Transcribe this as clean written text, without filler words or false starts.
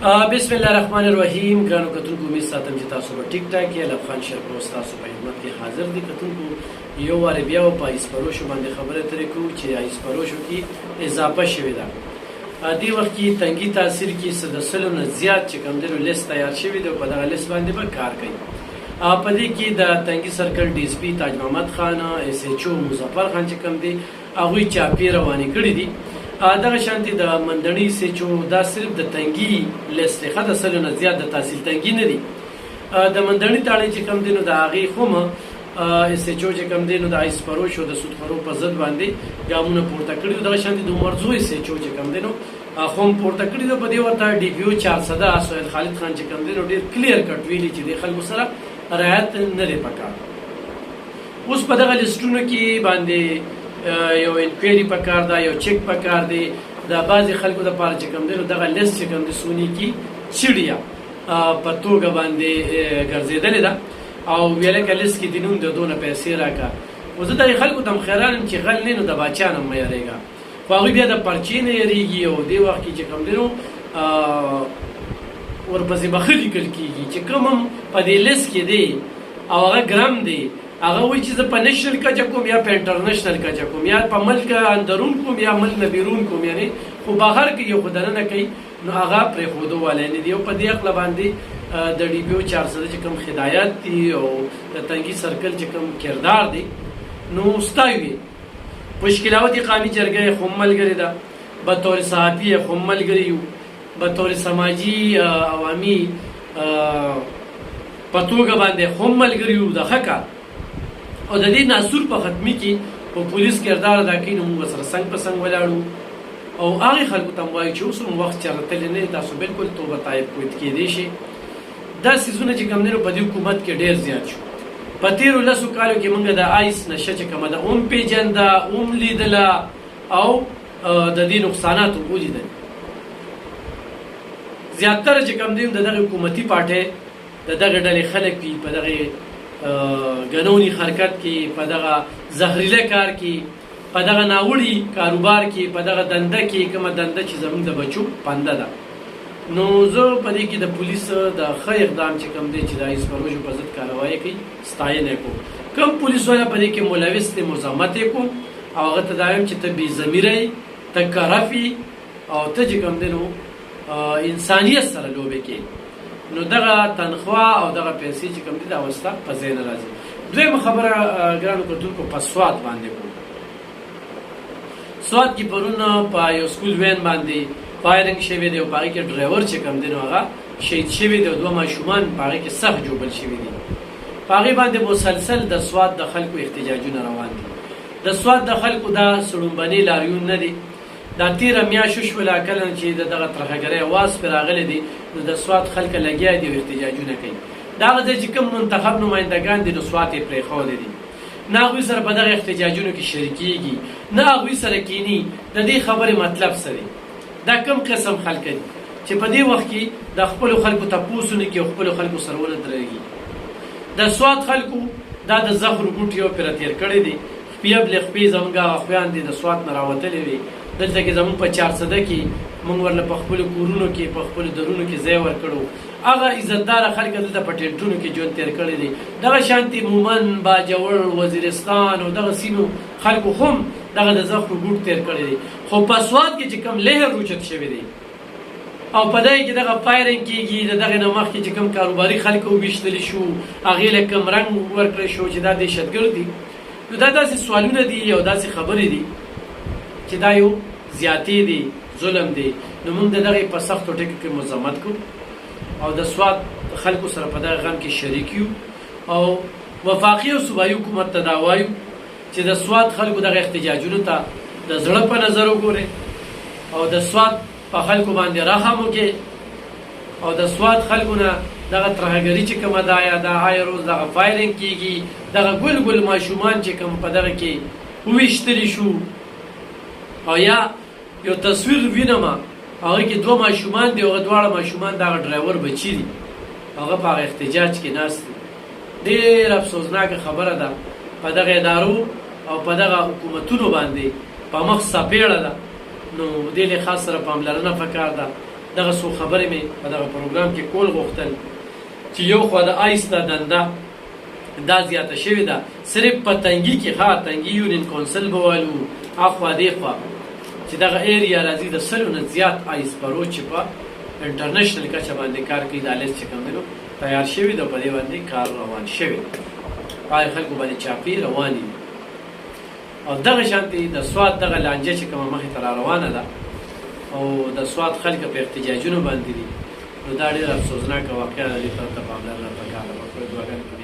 بسم الله الرحمن الرحیم. ګرانو کتونکو امید ساتم چې تاسو به ټیک ټاک یې. افغان شرق اوس تاسو په خدمت کې حاضر دي. کتونکو یو وارې بیا په ایس پروشو باندې خبره ترې کوو چې ایس پروشو کې اضافه شوې ده. دې وخت کې تنګي تاثیر کې سلو نه زیات چې کوم دی لیست تیار شوی دی. په دغه لیست باندې به کار کوي. په دې کې د تنګي سرکل ډي اس پي تاج محمد خان، اس ایچ او مظفر خان چې کوم دی هغوی چاپی روانې کړي دي. دغه شانتي د مندړي سچو دا صرف د تنګي لیست ښه د سلو نه زیات د تحصیل تنګي نه دي. د مندړي تاړې چې کوم دی نو د هغې خو اس ایچ او چې کوم دی نو د ایس پروشو د سودخورو په ضد باندې ګامونه پورته کړي. دغه شانتي د عمرزو اس ایچ او چې کوم دی نو خو هم پورته کړي دي. په دې ورته ډي پي او 400 سهیل خالد خان چې کوم دی نو ډېر کلیر کټ ویلي چې د خلکو سره رعایت نه دی پکار. اوس په دغه لیسټونو کې باندې یو انکوایري پکار ده، یو چک پکار دی. د بعضې خلکو دپاره چې کوم دی نو دغه لیست چې کوم دی سونی کې چیډیا په توګه باندې ګرځېدلې ده او ویله که لیست کې د نوم د دونه پیسې راکړه. خو زه دغې خلکو ته هم خیران یم چې غل نه نو د باچا نه مه یارېږه. خو هغوی بیا د پرچې نه یارېږي او دې وخت کې چې کوم دی نو ورپسې به ښه لیکل کېږي چې کوم هم په دې لیست کې دی او هغه ګرم دی. هغه وایي چې زه په نشنل کچه کوم یا په انټرنیشنل کچه کوم یا په ملک اندرون کوم یا ملک نه بیرون کوم، یعنی خو بهر کې یو خو دننه کوي نو هغه پرېښودو والی نه دي. او په دې عقله باندې د ډي پي او 400 چې کوم هدایات دي او د تنګي سرکل چې کوم کردار دی نو ستایوي. مشکلات قومي جرګه خو ملګرې ده، بطور صحافي خو ملګري یو، بطور سماجي عوامي په توګه باندې خو ملګري یو. د ښه کار او د دې ناسور په ختمي کې په پولیس کردار ادا کوي نو موږ سره څنګ په څنګ ولاړو او هغې خلکو ته م وایو چې اوس هم وخت چرتلی نه دی، تاسو بلکل توبه طایب کوید کېدی شي. دا څیزونه چې کوم دی نو په دې حکومت کې ډېر زیات شو. په تېرو 10 کالو کې موږ د آیس نشه چې کومه ده هم پېژنده، هم لیدله او د دې نقصانات هم ولیدل. زیاتره چې کوم دی د دغې حکومتي پارټۍ د دغې ډلې خلک وي په دغې غنونی حرکت کې، په دغه زهریله کار کې، په دغه ناوړي کاروبار کې، په دغه دنده کې کومه دنده چې زموږ د بچو پنده ده. نو زه په دې کې د پولیس د ښه اقدام چې کوم دی چې د ایس پروژو په ضد کاروایي کوي ستاینه کوم. کوم پولیس والا په دې کې ملوث دی مزاحمت یې کوم او هغه ته دا وایم چې ته بې ضمیره یې، ته کرف یې او ته چې کوم دی نو انسانیت سره لوبې کوې نو دغه تنخواه او دغه پیسې چې کوم دي دا وستا په ځای نه راځي. دویمه خبره ګرانو کتونکو په سوات باندې کوم. سوات کې پرون په یو سکول وین باندې فایرنګ شوی دی او په هغې کې ډرایور چې کوم دی نو هغه شهید شوي دی او 2 ماشومان په هغې کې سخت جوبل شوي دي. په هغې باندې مسلسل د سوات د خلکو احتجاجونه روان دي. د سوات د خلکو دا سړومبني لاریون نه دی. دا تیره میاشت شوله کله چې دغه ترهګرۍ اواز پرې راغلی دی نو د سوات خلک لګیا دي او احتجاجونه کوي. دا هغه ځای چې کوم منتخب نمایندګان دي نو سوات یې پرېښودی دي. نه هغوی سره په دغه احتجاجونو کې شریکېږي، نه هغوی سره کینی. د دې خبرې مطلب څه دی؟ دا کوم قسم خلک دي چې په دې وخت کې د خپلو خلکو تپوس نه کوي او خپلو خلکو سره ونه درېږي. د سوات خلکو دا د زخرو بوټ یو پرې تېر کړی دی. خپې بلې خپې زموږ هغه خویان دي د سوات نه راوتلې وي. دلته کې زموږ په 400 کې موږ ورله په خپلو کورونو کې په خپلو درونو کې ځای ورکړو. هغه عزتداره خلک دلته په ټینټونو کې ژوند تېر کړی دی. دغه شانتي مومن، باجوړ، وزیرستان او دغه سیمو خلکو هم دغه د زخرو بوټ تېر کړی دی. خو په سوات کې چې کوم لهر روچت شوی دی او په دغې کې دغه فایرنګ کېږي، د دغې نه مخکې چې کوم کاروباري خلکو وویشتلی شو هغې له کوم رنګ ورکړی شو چې دا دهشتګرد دي. نو دا داسې سوالونه دي او داسې خبرې دي چې دا یو زیاتې دي، ظلم دی. نو موږ د دغې په سختو ټکو کې مزاحمت کوو او د سوات خلکو سره په دغه غم کې شریک یو او وفاقي او صوبایي حکومت ته دا وایو چې د سوات خلکو دغه احتجاجونو ته د زړه په نظر وګورئ او د سوات په خلکو باندې رحم وکړئ او د سوات خلکو نه دغه ترهګري چې کومه ده یا د هاي روز دغه فایرنګ کېږي، دغه ګل ګل ماشومان چې کوم په دغه کې وویشتلی شو او یا یو تصویر وینم هغه کې 2 ماشومان دي او هغه دواړه ماشومان دغه ډرایور بچي دي، هغه په هغه احتجاج کې ناست دي. ډېر افسوسناکه خبره ده. په دغه ادارو او په دغه حکومتونو باندې په مخ څپېړه ده. نو دې له خاص سره پاملرنه پکار ده دغه څو خبرې مې په دغه پروګرام کې کول غوښتل چې یو خوا د آیسته دنده دا زیاته شوې ده صرف په تنګي کې تنګي یونین کونسل به والو اخوا دې خوا چې دغه ایریا راځي د 100 نه زیات آیس پرو چې په انټرنیشنل کچه باندې کار کوي دا لیست چې کوم دی تیار شوی د په دې باندې کار روان شوی پای خلکو باندې چاپی رواني او دغه شانتي د سواد دغه لانجه چې کومه مخې ته روانه ده او د سواد خلک په احتجاجونو باندې دي نو دا ډېر افسوسناک واقعه ده چې په پاملرنه پکاره په دوه غن کې